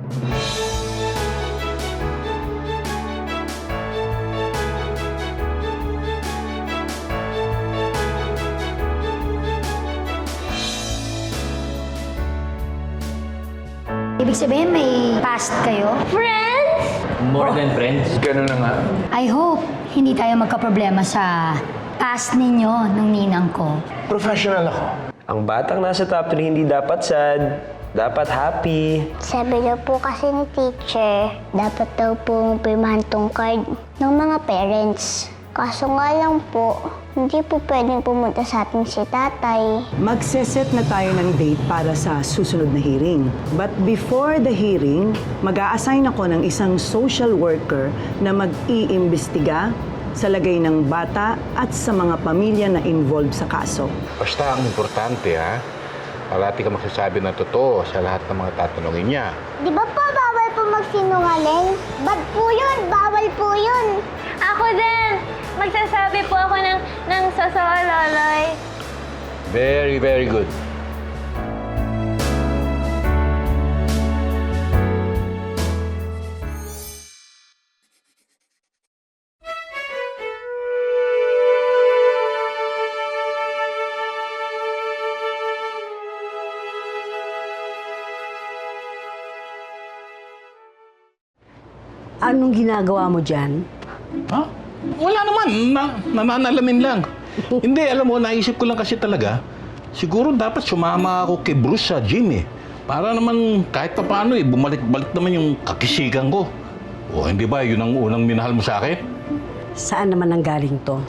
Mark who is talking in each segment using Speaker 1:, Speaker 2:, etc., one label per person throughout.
Speaker 1: Ibig sabihin, may past kayo?
Speaker 2: Friends?
Speaker 3: More than friends.
Speaker 4: Ganun na nga.
Speaker 1: I hope hindi tayo magkaproblema sa past ninyo ng ninang ko.
Speaker 4: Professional ako.
Speaker 5: Ang batang nasa top 3 hindi dapat sad, dapat happy.
Speaker 2: Sabi daw po kasi ni teacher, dapat daw po pirmahan tong card ng mga parents. Kaso nga lang po, hindi po pwedeng pumunta sa atin si tatay.
Speaker 6: Magseset na tayo ng date para sa susunod na hearing. But before the hearing, mag-a-assign ako ng isang social worker na mag-iimbestiga sa lagay ng bata at sa mga pamilya na involved sa kaso.
Speaker 7: Basta ang importante, ha? Parati ka magsasabi ng totoo sa lahat ng mga tatanungin niya.
Speaker 2: Di ba po bawal po magsinungaling? Bad po yun! Bawal po yun!
Speaker 8: Ako din! Magsasabi po ako ng totoo, Loloy.
Speaker 7: Very, very good.
Speaker 6: Anong ginagawa mo dyan?
Speaker 7: Ha? Wala naman. Nananalamin lang. Hindi, alam mo, naisip ko lang kasi talaga, siguro dapat sumama ako kay Bruce sa gym eh. Para naman kahit pa paano eh, bumalik-balik naman yung kakisigan ko. O hindi ba, yun ang unang minahal mo sa akin?
Speaker 6: Saan naman ang galing to?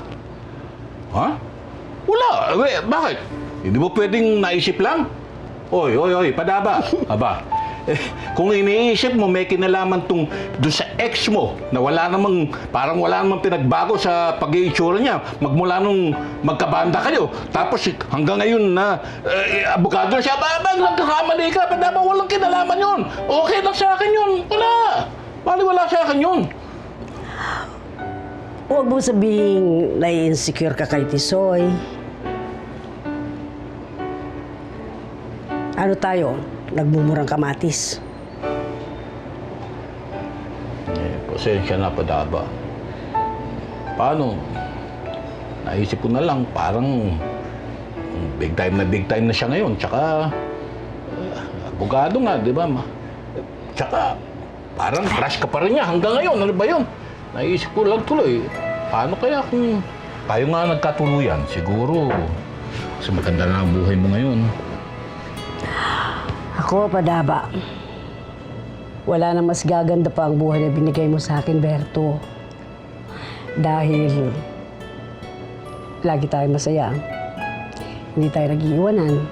Speaker 7: Ha? Wala. Bakit? Hindi mo pwedeng naisip lang? Oy, padaba. Aba, kung iniisip mo may kinalaman doon sa ex mo na parang wala namang pinagbago sa pag-iitsura niya magmula nung magkabanda kayo. Tapos hanggang ngayon na abogado na siya, nagkakamali ka, padaba, walang kinalaman yun. Okay lang sa akin yun. Wala. Wala sa akin yun.
Speaker 6: Huwag mo sabihing nai-insecure ka kay Tisoy. Ano tayo? Nagmumurang kamatis.
Speaker 7: Pasensya na, padaba. Paano? Naisip ko na lang, parang big time na siya ngayon. Tsaka, abogado nga, di ba? Tsaka, parang crush ka pa rin niya hanggang ngayon. Ano ba yun? Naisip ko lang tuloy. Paano kaya kung tayo nga nagkatuluyan? Siguro, kasi maganda na ang buhay mo ngayon.
Speaker 6: Ako, padaba. Wala nang mas gaganda pa ang buhay na binigay mo sa akin, Berto. Dahil lagi tayo masaya. Hindi tayo nag-iiwanan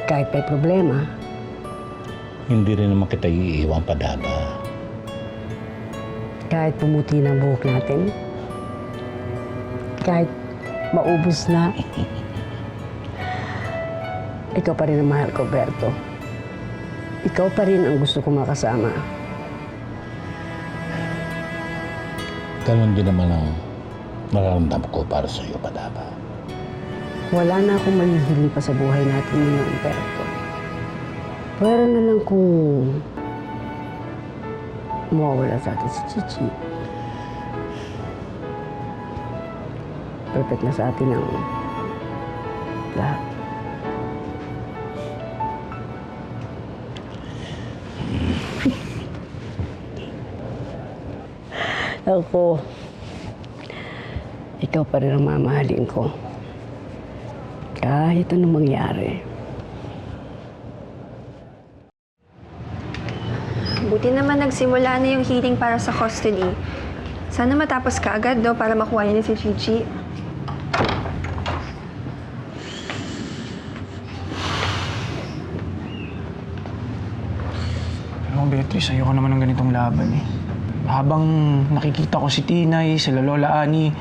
Speaker 6: kahit may problema.
Speaker 7: Hindi rin naman kita iiwan, padaba.
Speaker 6: Kahit pumuti ng buhok natin. Kahit maubos na. Ikaw pa rin ang mahal ko, Berto. Ikaw pa rin ang gusto kong makasama.
Speaker 7: Ganon din naman ang nararamdam ko para sa iyo, padaba.
Speaker 6: Wala na akong mahihili pa sa buhay natin ngayon, Berto. Pero na lang kung mawawala sa atin si Chichi. Perfect na sa atin ang lahat. Ako, ikaw pa rin ang mamahalin ko. Kahit anong mangyari.
Speaker 9: Buti naman nagsimula na yung hearing para sa custody. Sana matapos ka agad, do, para makuha niya si Chichi.
Speaker 10: Alam mo, Beatrice, ayoko naman ng ganitong laban eh. Habang nakikita ko si Tinay, sila Lola Ani,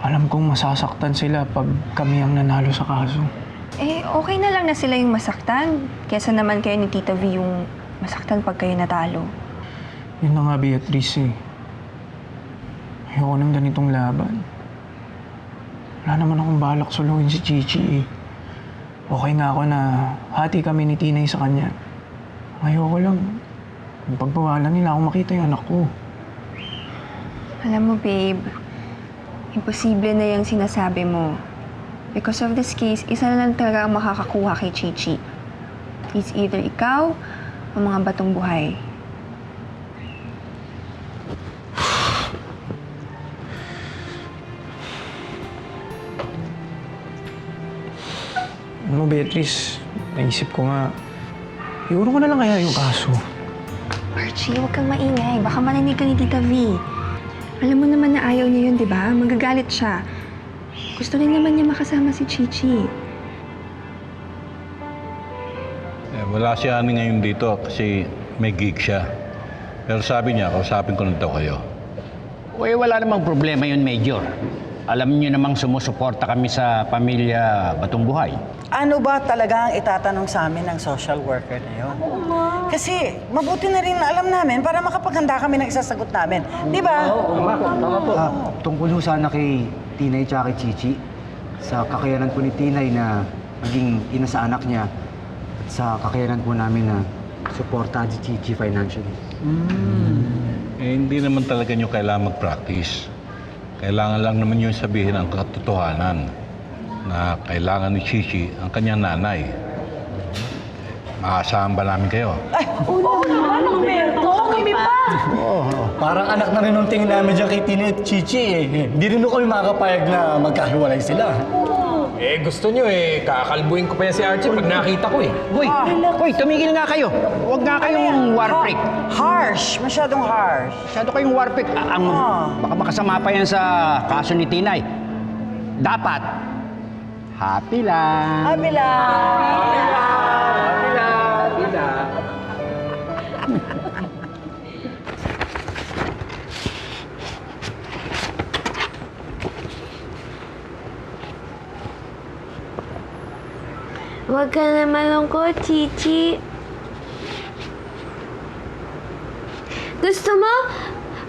Speaker 10: alam kong masasaktan sila pag kami ang nanalo sa kaso.
Speaker 9: Eh, okay na lang na sila yung masaktan. Kesa naman kayo ni Tita V yung masaktan pag kayo natalo.
Speaker 10: Yun na nga, Beatrice eh. Ayoko ng ganitong laban. Wala naman akong balak suluhin si Chichi eh. Okay nga ako na hati kami ni Tinay sa kanya. Ayoko lang. Yung pagbawalan nila ako makita yung anak ko.
Speaker 9: Alam mo, babe, imposible na yung sinasabi mo. Because of this case, isa na lang talaga ang makakakuha kay Chichi. It's either ikaw o mga batong buhay.
Speaker 10: Ano, Beatrice, naisip ko nga, iuro ko na lang kaya yung kaso.
Speaker 9: Archie, huwag kang maingay. Baka marinig ka ni Tita V. Alam mo naman na ayaw niya yun, di ba? Magagalit siya. Gusto rin naman niya makasama si Chichi.
Speaker 7: Wala si Ani ngayon dito kasi may gig siya. Pero sabi niya, kausapin ko na daw kayo.
Speaker 3: Uy, wala namang problema yun, Major. Alam niyo namang sumusuporta kami sa pamilya Batong Buhay.
Speaker 4: Ano ba talaga ang itatanong sa amin ng social worker na yun? Kasi mabuti na rin na alam namin para makapaghanda kami ng isasagot namin. Di ba?
Speaker 11: Tama po. Tungkol ho sana kay Tinay at kay Chichi, sa kakayanan po ni Tinay na maging ina sa anak niya, at sa kakayanan po namin na suportahan si Chichi financially.
Speaker 7: Hindi naman talaga niyo kailangan mag-practice. Kailangan lang naman niyo sabihin ang katotohanan na kailangan ni Chichi ang kanyang nanay. Maasahan ba namin kayo?
Speaker 12: Parang anak na rin nung tingin namin dyan kay Tina at Chichi eh. Hindi rin kami makakapayag na magkahiwalay sila.
Speaker 13: Eh, gusto nyo eh. Kakalbuin ko pa yan si Archie pag nakita ko eh.
Speaker 3: Uy, tumigil nga kayo. Huwag nga kayong warpick.
Speaker 4: Harsh! Masyadong harsh.
Speaker 3: Masyado kayong warpick. Baka makasama pa yan sa kaso ni Tinay. Dapat, happy lang.
Speaker 4: Happy lang!
Speaker 8: Huwag ka na malungkot, Chichi. Gusto mo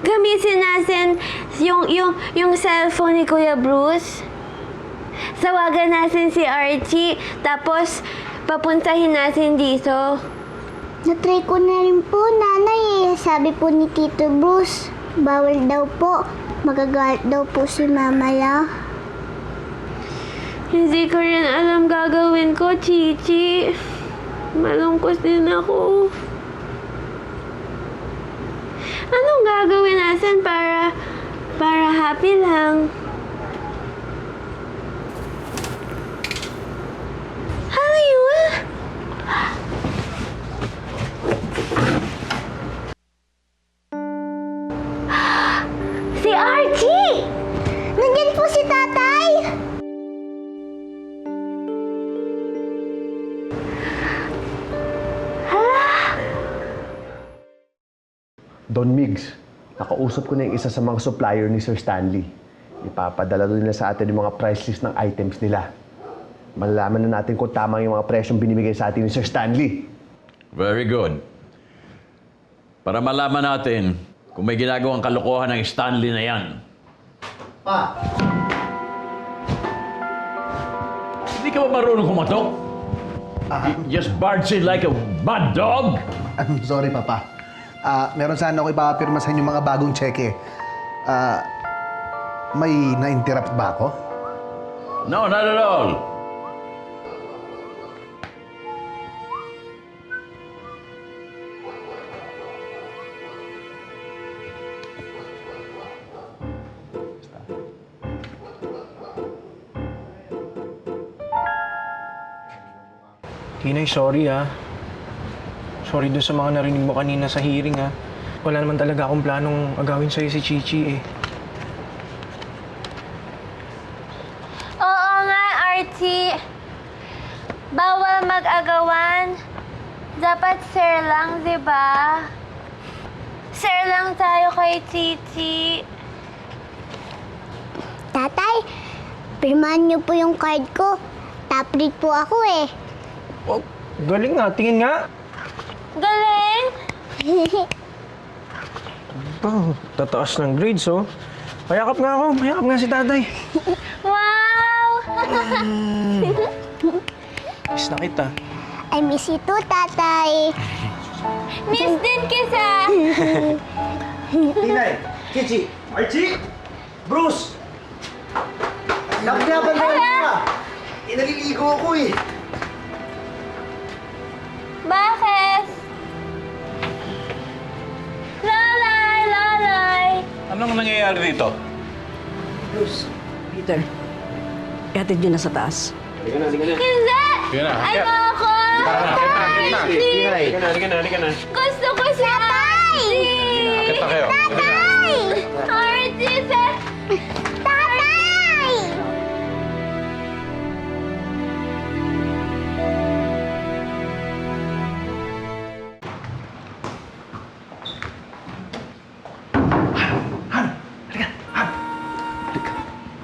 Speaker 8: gamitin natin yung cellphone ni Kuya Bruce? Tawagan natin si Archie, tapos papuntahin natin dito.
Speaker 2: Natry ko na rin po, nanay. Sabi po ni Tito Bruce, bawal daw po. Magagalit daw po si Mamaya.
Speaker 8: Hindi ko rin alam gagawin ko, Chichi. Malungkot din ako. Anong gagawin natin para happy lang? Ano yun? Si Archie!
Speaker 2: Nandyan po si tatay!
Speaker 14: Don Migs, nakausap ko na yung isa sa mga supplier ni Sir Stanley. Ipapadala doon nila sa atin yung mga price list ng items nila. Malalaman na natin kung tama yung mga presyong binibigay sa atin ni Sir Stanley.
Speaker 15: Very good. Para malaman natin kung may ginagawang kalokohan ng Stanley na yan.
Speaker 12: Pa!
Speaker 15: Hindi ka ba marunong kumatok? You just barge in like a mad dog?
Speaker 12: I'm sorry, Papa. Meron sana ako ipapirma sa inyo mga bagong cheque. May na-interrupt ba ako?
Speaker 15: No, not at all.
Speaker 10: Tinay, sorry ah. Sorry dun sa mga narinig mo kanina sa hearing ah. Wala naman talaga akong planong agawin sa'yo si Chichi eh.
Speaker 8: Oo nga, Archie. Bawal mag-agawan. Dapat sir lang, di ba? Sir lang tayo kay Chichi.
Speaker 2: Tatay, pirmahan niyo po yung card ko. Top read po ako eh.
Speaker 10: Oh, galing nga. Tingin nga.
Speaker 8: Galing!
Speaker 10: Oh, tataas ng grades oh. Mayakap nga ako. Mayakap nga si tatay.
Speaker 8: Wow!
Speaker 10: Miss na kita.
Speaker 2: I miss you too, tatay.
Speaker 8: Miss din kita!
Speaker 11: Tinay, Chichi, Archie, Bruce! Nakyaban na ka! Inaliligo ako eh.
Speaker 8: Bakit? Lalay! Lalay!
Speaker 7: Anong nangyayari dito?
Speaker 6: Bruce, Peter, ihatid nyo na sa taas.
Speaker 8: Hindi!
Speaker 7: Sige na,
Speaker 8: Ayoko!
Speaker 7: Tinay!
Speaker 8: Gusto ko si Archie!
Speaker 7: Kita kayo.
Speaker 8: Archie! Tatay!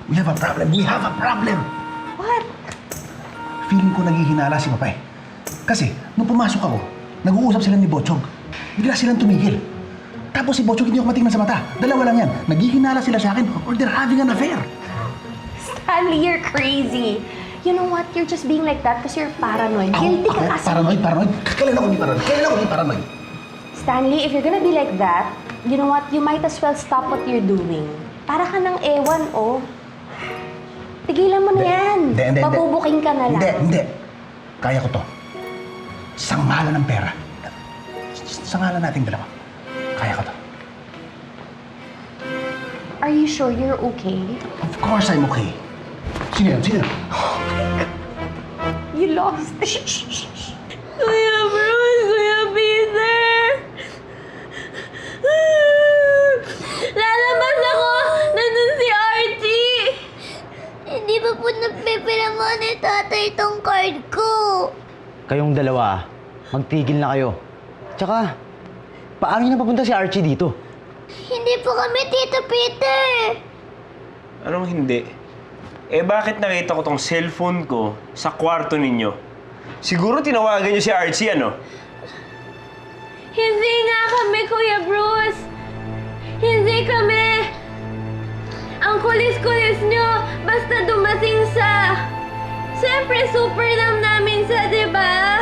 Speaker 16: We have a problem. We have a problem.
Speaker 8: What?
Speaker 16: Feeling ko naghihinala si Papay. Kasi, nung pumasok ako, nag-uusap sila ni Bochog. Bigla silang tumigil. Tapos si Bochog hindi ako matingnan sa mata. Dalawa lang yan. Naghihinala sila sa akin or they're having an affair.
Speaker 17: Stanley, you're crazy. You know what? You're just being like that because you're paranoid. Guilty ka kasi.
Speaker 16: Paranoid? Kailan ako hindi paranoid?
Speaker 17: Stanley, if you're gonna be like that, you know what? You might as well stop what you're doing. Para ka ng ewan, oh. Tigilan mo na yan.
Speaker 16: Hindi.
Speaker 17: Pabubuking ka na lang.
Speaker 16: Hindi. Kaya ko to. Sa ngalan ng pera. Sa ngalan nating dalawa. Kaya ko to.
Speaker 17: Are you sure you're okay?
Speaker 16: Of course I'm okay. Sino yan?
Speaker 17: You lost it.
Speaker 8: Kuya Bruce! Kuya Peter! Lalabas ako! Nandun si Archie!
Speaker 2: Hindi ba po nagpipirama ni tatay itong card ko?
Speaker 11: Kayong dalawa, magtigil na kayo. Tsaka, paano niyo napapunta si Archie dito?
Speaker 2: Hindi po kami, Tito Peter.
Speaker 5: Anong hindi? Eh bakit nakita ko tong cellphone ko sa kwarto ninyo? Siguro tinawagan niyo si Archie, ano?
Speaker 8: Hindi nga kami, Kuya Bruce! Hindi kami! Ang kulis-kulis nyo, basta dumating sa... Siyempre, super lang namin sa, di ba?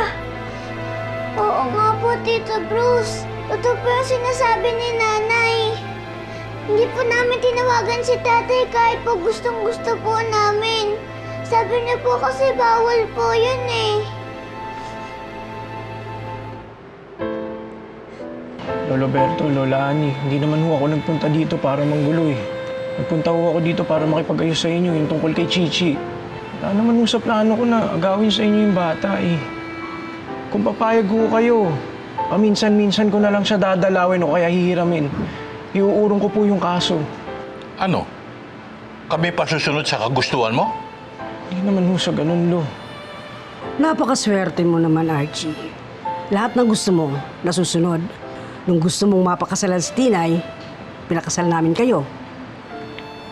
Speaker 2: Oo nga po, Tito Bruce. Totoo po yung sinasabi ni Nanay. Hindi po namin tinawagan si tatay kahit po gustong-gusto po namin. Sabi niya po kasi bawal po yun eh.
Speaker 10: Lolo Berto, Lola Ani, hindi naman ho ako nagpunta dito para manggulo eh. Nagpunta ho ako dito para makipag-ayos sa inyo yung tungkol kay Chichi. Wala naman ho sa plano ko na agawin sa inyo yung bata eh. Kung papayag ho kayo, paminsan-minsan ko na lang siya dadalawin o kaya hihiramin. Iuurong ko po yung kaso.
Speaker 7: Ano? Kami pa susunod sa kagustuhan mo?
Speaker 10: Hindi naman ho sa ganun, Lo.
Speaker 6: Napakaswerte mo naman, Archie. Lahat ng gusto mo, nasusunod. Nung gusto mong mapakasalan si Tinay, pinakasal namin kayo.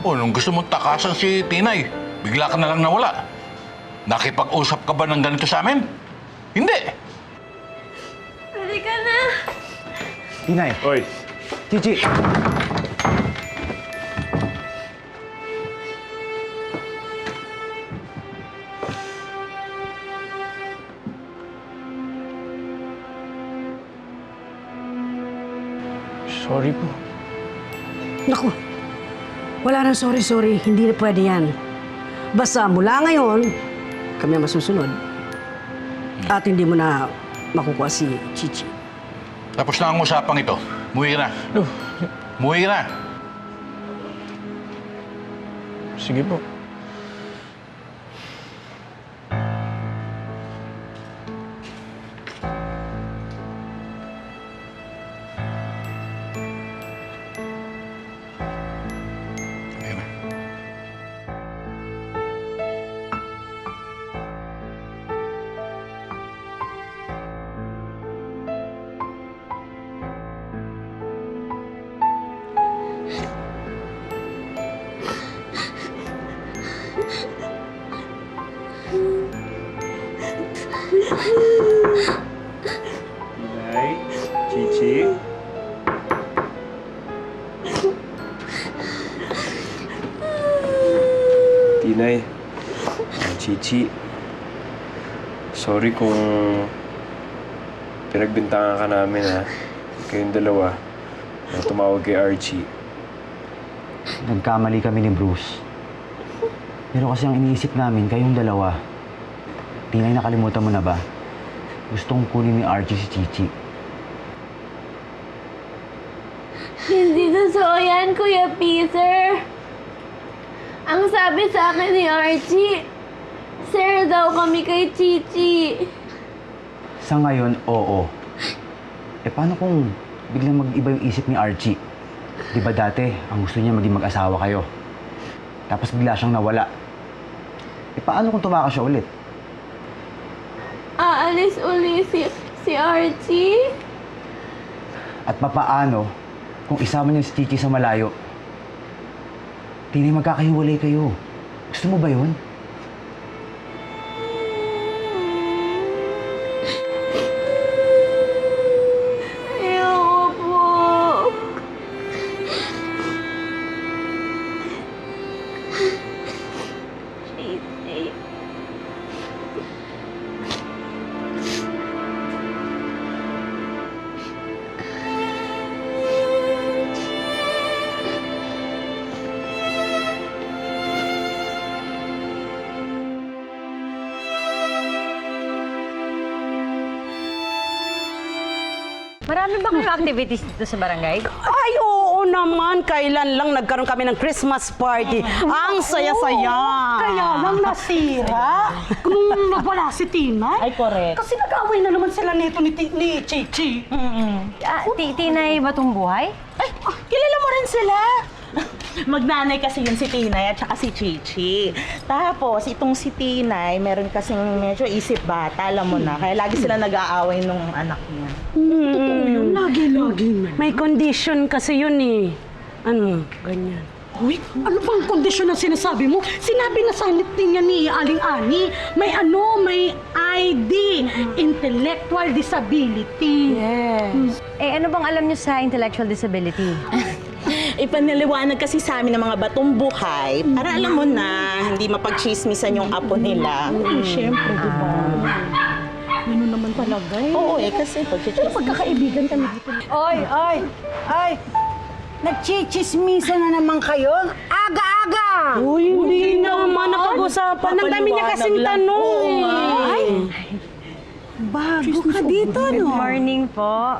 Speaker 7: O, nung gusto mong takasan si Tinay, bigla ka na lang nawala. Nakipag-usap ka ba ng ganito sa amin? Hindi!
Speaker 8: Halika na!
Speaker 11: Tinay.
Speaker 5: Oy.
Speaker 11: Chichi.
Speaker 10: Sorry po.
Speaker 6: Naku, wala nang sorry. Hindi na pwede yan. Basta mula ngayon, kami ang masusunod. At hindi mo na makukuha si Chichi.
Speaker 7: Tapos na ang usapang ito. Muwi ka na.
Speaker 10: Lo.
Speaker 7: Muwi ka na.
Speaker 10: Sige po.
Speaker 5: Tinay, Chichi. Tinay, Chichi. Sorry kung Pinagbintangan ka namin, ha? Kayong dalawa na tumawag kay Archie.
Speaker 11: Nagkamali kami ni Bruce. Pero kasi ang iniisip namin, kayong dalawa, Tinay, nakalimutan mo na ba? Gustong kunin ni Archie si Chichi.
Speaker 8: Hindi totoo yan, Kuya Peter. Ang sabi sa akin ni Archie, share daw kami kay Chichi.
Speaker 11: Sa ngayon, oo. Paano kung biglang mag-iba yung isip ni Archie? Di ba dati, ang gusto niya maging mag-asawa kayo? Tapos bigla siyang nawala. Paano kung tumakas siya ulit?
Speaker 8: Aalis uli si Archie?
Speaker 11: At papaano kung isama niya si Chichi sa malayo? Tinay, magkakahiwalay kayo. Gusto mo ba yun?
Speaker 8: Ayoko po. Chichi.
Speaker 18: Marami ba kayong activities dito sa barangay?
Speaker 6: Ay, oo naman. Kailan lang nagkaroon kami ng Christmas party. Ang saya-saya.
Speaker 19: Kaya lang nasira nung nawala si Tinay.
Speaker 18: Ay, correct.
Speaker 19: Kasi nag-away na naman sila nito ni Chichi.
Speaker 18: Tinay Batong Buhay?
Speaker 19: Ay, kilala mo rin sila. Magnanay kasi yun si Tinay at saka si Chichi. Tapos, itong si Tinay, meron kasing medyo isip bata, alam mo na. Kaya lagi sila nag-aaway nung anak niya.
Speaker 6: Totoo yun. Lagi. May condition kasi yun eh. Ano, ganyan.
Speaker 19: Uy, ano bang kondisyon ang sinasabi mo? Sinabi na sa din niya ni Aling Ani, may ID, intellectual disability.
Speaker 18: Yes. Ano bang alam niyo sa intellectual disability?
Speaker 19: Ipaniliwanag kasi sa amin ng mga batong buhay para alam mo na hindi mapagchismisan yung apo nila. Siyempre, di ba? Ano naman talaga eh. Oo kasi pagchichismisan. Pagkakaibigan kami dito.
Speaker 4: Ay! Nagchichismisa na naman kayo? Aga-aga!
Speaker 6: Uy, hindi naman napag-usapan. Ang dami niya kasing tanong eh.
Speaker 4: Ay! Bago ka dito, no?
Speaker 18: Good morning po.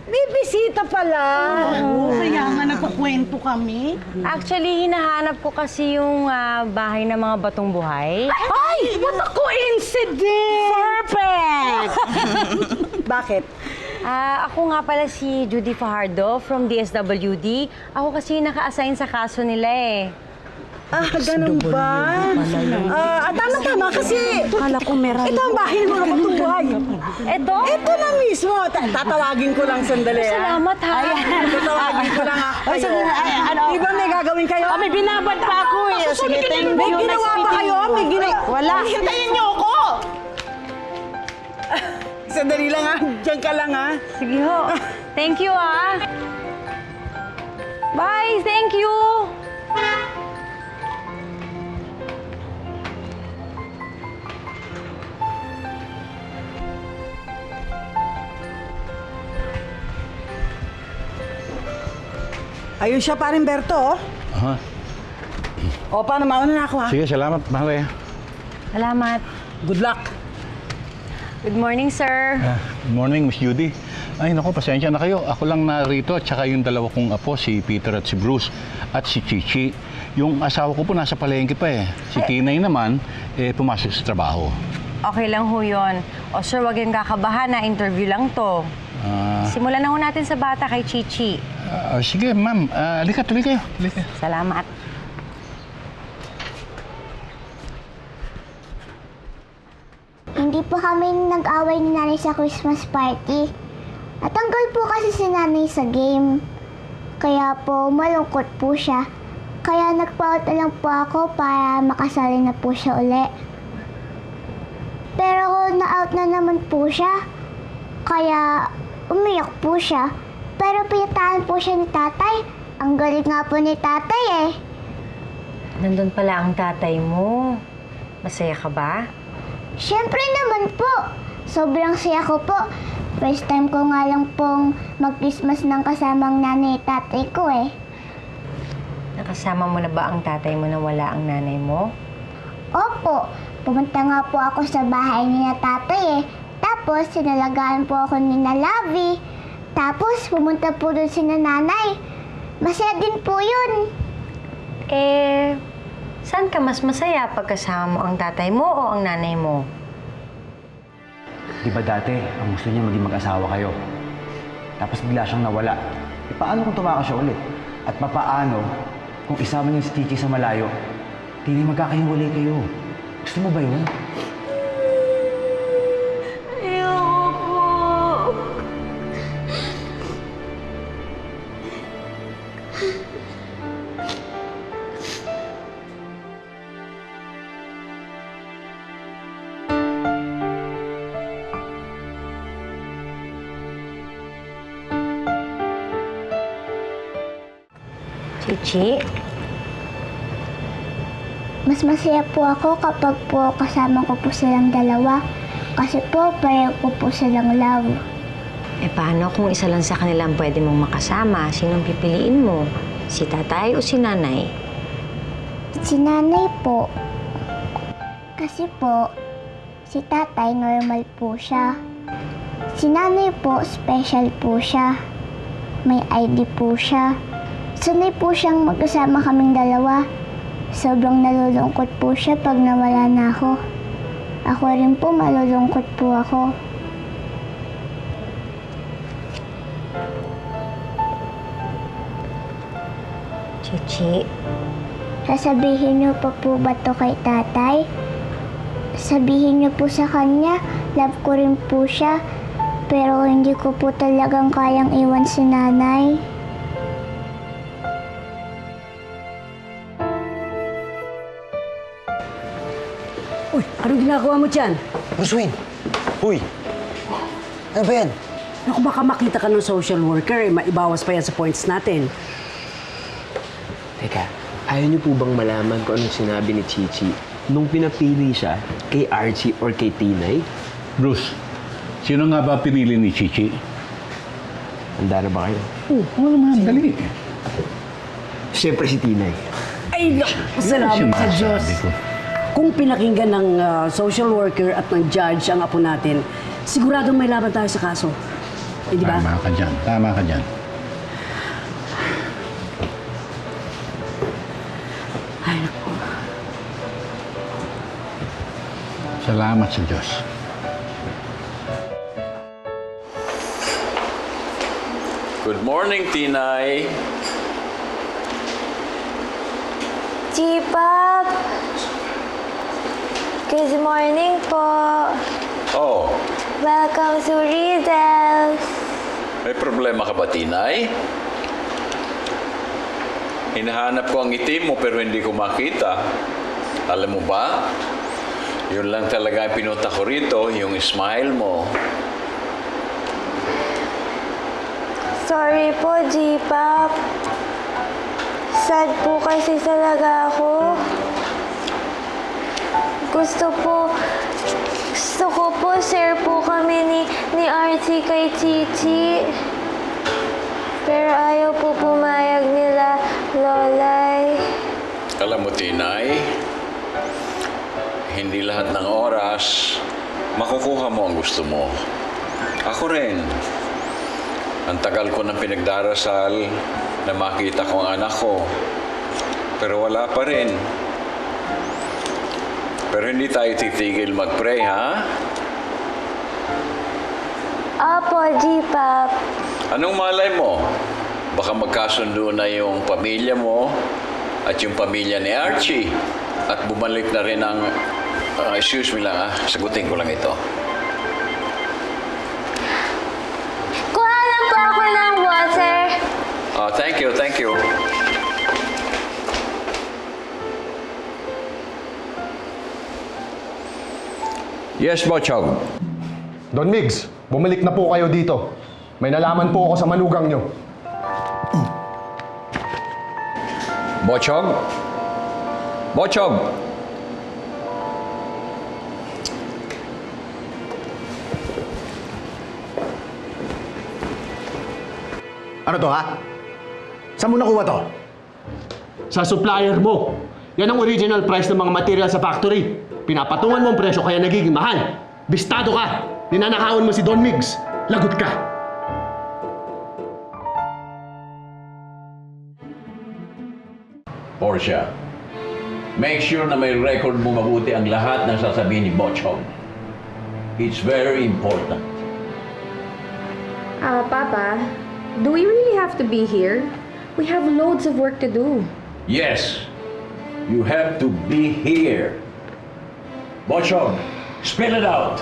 Speaker 4: May bisita pala.
Speaker 19: Kaya nga nagkukwento kami.
Speaker 18: Actually, hinahanap ko kasi yung bahay ng mga Batong Buhay.
Speaker 19: Ay! What a coincidence!
Speaker 6: Perfect!
Speaker 4: Bakit?
Speaker 18: Ako nga pala si Judy Fajardo from DSWD. Ako kasi naka-assign sa kaso nila eh.
Speaker 4: Ganun ba? Tama-tama kasi...
Speaker 6: Kala ko meron.
Speaker 4: Ito ang bahay ng mga Batong Buhay.
Speaker 18: Ito?
Speaker 4: Ito na mismo. Tatawagin ko lang sandali.
Speaker 18: Salamat ha.
Speaker 4: Tatawagin ko lang kayo. Di ba may gagawin kayo?
Speaker 6: May binabad pa ako eh. Sige, thank you.
Speaker 4: May ginawa pa kayo?
Speaker 6: Wala.
Speaker 4: Hintayin niyo ako! Sandali lang ha. Diyan ka lang ha.
Speaker 18: Sige ho. Thank you ah. Bye, thank you.
Speaker 4: Ayun siya, paring Berto.
Speaker 7: Aha.
Speaker 4: O, paano? Mauna na ako ha.
Speaker 7: Sige, salamat, Maria.
Speaker 18: Salamat.
Speaker 4: Good luck.
Speaker 18: Good morning, sir.
Speaker 7: Good morning, Miss Judy. Ay, naku, pasensya na kayo. Ako lang narito at saka yung dalawa kong apo, si Peter at si Bruce at si Chichi. Yung asawa ko po nasa palengke pa eh. Si Tinay naman, pumasok sa trabaho.
Speaker 18: Okay lang ho yun. O sir, wag yung kakabahan na interview lang to. Simulan na ho natin sa bata kay Chichi.
Speaker 7: Sige, ma'am. Halika, tuloy kayo.
Speaker 18: Salamat.
Speaker 2: Hindi po kami nag-away ni nanay sa Christmas party. Natanggal po kasi si nanay sa game. Kaya po malungkot po siya. Kaya nag-out na lang po ako para makasali na po siya uli. Pero na-out na naman po siya. Kaya umiyak po siya. Pero pinataan po siya ni tatay. Ang galing nga po ni tatay eh.
Speaker 18: Nandun pala ang tatay mo. Masaya ka ba?
Speaker 2: Siyempre naman po. Sobrang saya ko po. First time ko nga lang pong mag-Christmas ng kasamang nanay at tatay ko eh.
Speaker 18: Nakasama mo na ba ang tatay mo na wala ang nanay mo?
Speaker 2: Opo, pumunta nga po ako sa bahay ni na tatay eh. Tapos, sinalagaan po ako ni na Lavi. Tapos, pumunta po doon si na nanay. Masaya din po yun.
Speaker 18: Saan ka mas masaya pagkasama mo ang tatay mo o ang nanay mo?
Speaker 11: Di ba dati, ang gusto niya maging mag-asawa kayo? Tapos bigla siyang nawala. Paano kung tumakas siya ulit? At papaano kung isama niyo si Chichi sa malayo? Tinay magkakahiwalay kayo. Gusto mo ba yun?
Speaker 8: Ayoko po.
Speaker 18: Chichi?
Speaker 2: Mas masaya po ako kapag po kasama ko po silang dalawa. Kasi po, pareho ko po silang love.
Speaker 18: Paano kung isa lang sa kanila ang pwede mong makasama? Sinong pipiliin mo? Si tatay o si nanay?
Speaker 2: Si nanay po. Kasi po, si tatay normal po siya. Si nanay po, special po siya. May ID po siya. Sanay po siyang magkasama kaming dalawa. Sobrang nalulungkot po siya pag nawala na ako. Ako rin po malulungkot po ako.
Speaker 18: Chichi?
Speaker 2: Sasabihin niyo pa po ba to kay tatay? Sabihin niyo po sa kanya, love ko rin po siya. Pero hindi ko po talagang kayang iwan si nanay.
Speaker 6: Uy, anong ginagawa mo dyan?
Speaker 4: Bruce Wayne! Uy! Ano ba yan?
Speaker 6: Naku, baka makita ka ng social worker, maibawas pa yan sa points natin.
Speaker 5: Teka, ayaw niyo po bang malaman kung anong sinabi ni Chichi nung pinapili siya kay Archie or kay Tinay?
Speaker 7: Bruce, sino nga ba pinili ni Chichi?
Speaker 5: Handa na ba kayo?
Speaker 7: Oo naman, dali.
Speaker 5: Siyempre si Tinay.
Speaker 6: Ay, salamat sa Diyos. Kung pinakinggan ng social worker at ng judge ang apo natin, siguradong may laban tayo sa kaso. Di ba?
Speaker 7: Tama ka dyan, tama ka dyan.
Speaker 6: Ay, naku.
Speaker 7: Salamat sa Diyos.
Speaker 15: Good morning, Tinay.
Speaker 8: G-Pop! Good morning po.
Speaker 15: Oh,
Speaker 8: Welcome to Riddles.
Speaker 15: may problema ka ba, Tinay? Hinahanap ko ang itim mo pero hindi ko makita. Alam mo ba? Yun lang talaga ang pinunta ko rito, yung smile mo.
Speaker 8: Sorry po, G-Pop. Sad po kasi talaga ako. Gusto ko po share po kami ni Archie kay Chichi. Pero ayaw po pumayag nila, Lolay.
Speaker 15: Alam mo, Tinay, hindi lahat ng oras makukuha mo ang gusto mo. Ako rin. Ang tagal ko nang pinagdarasal na makita ko ang anak ko. Pero wala pa rin. Pero hindi tayo titigil mag-pray, ha?
Speaker 8: Apo, G-Pop.
Speaker 15: Anong malay mo? Baka magkasundo na yung pamilya mo at yung pamilya ni Archie. At bumalik na rin ang... excuse me lang, ha? Sagutin ko lang ito.
Speaker 8: Kuha lang po ako ng water.
Speaker 15: Thank you, thank you. Yes, Bochog.
Speaker 14: Don Migs, bumalik na po kayo dito. May nalaman po ako sa manugang nyo.
Speaker 15: Bochog? Bochog!
Speaker 16: Ano to, ha? Saan mo nakuha to?
Speaker 14: Sa supplier mo. Yan ang original price ng mga material sa factory. Pinapatungan mo ang presyo kaya nagiging mahal. Bistado ka. Ninanakawan mo si Don Migs. Lagot ka.
Speaker 15: Portia, make sure na may record mo mabuti ang lahat ng sasabihin ni Botchog. It's very important.
Speaker 17: Papa, do we really have to be here? We have loads of work to do.
Speaker 15: Yes, you have to be here. Botchog, spell it out.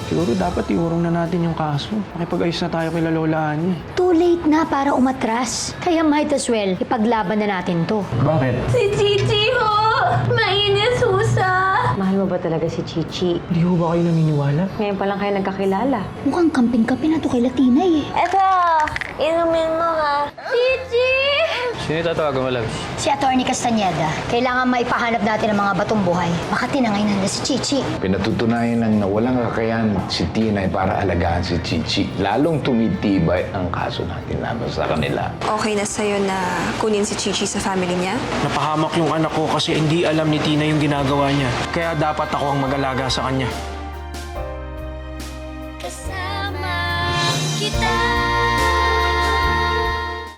Speaker 10: Siguro dapat iurong na natin yung kaso. Makipag-ayos na tayo kay Lola Ani.
Speaker 1: Too late na para umatras. Kaya might as well, ipaglaban na natin to.
Speaker 10: Bakit?
Speaker 8: Si Chichi ho! Mainis ho siya!
Speaker 18: Mahal mo ba talaga si Chichi?
Speaker 10: Hindi ho ba kayo naniniwala?
Speaker 18: Ngayon pa lang kayo nagkakilala.
Speaker 1: Mukhang kamping-kamping na to kay Latinay eh.
Speaker 8: Eto, inumin mo ha. Chichi!
Speaker 10: Sino tatawagan mo, Labs?
Speaker 1: Si Atty. Castañeda. Kailangan maipahanap natin ang mga batong buhay. Baka tinangay na si Chichi.
Speaker 20: Pinatutunayan ng walang kakayahan si Tinay para alagaan si Chichi. Lalong tumitibay ang kaso natin laban sa kanila.
Speaker 9: Okay na sa'yo na kunin si Chichi sa family niya?
Speaker 10: Napahamak yung anak ko kasi hindi alam ni Tina yung ginagawa niya. Kaya dapat ako ang mag-alaga sa kanya.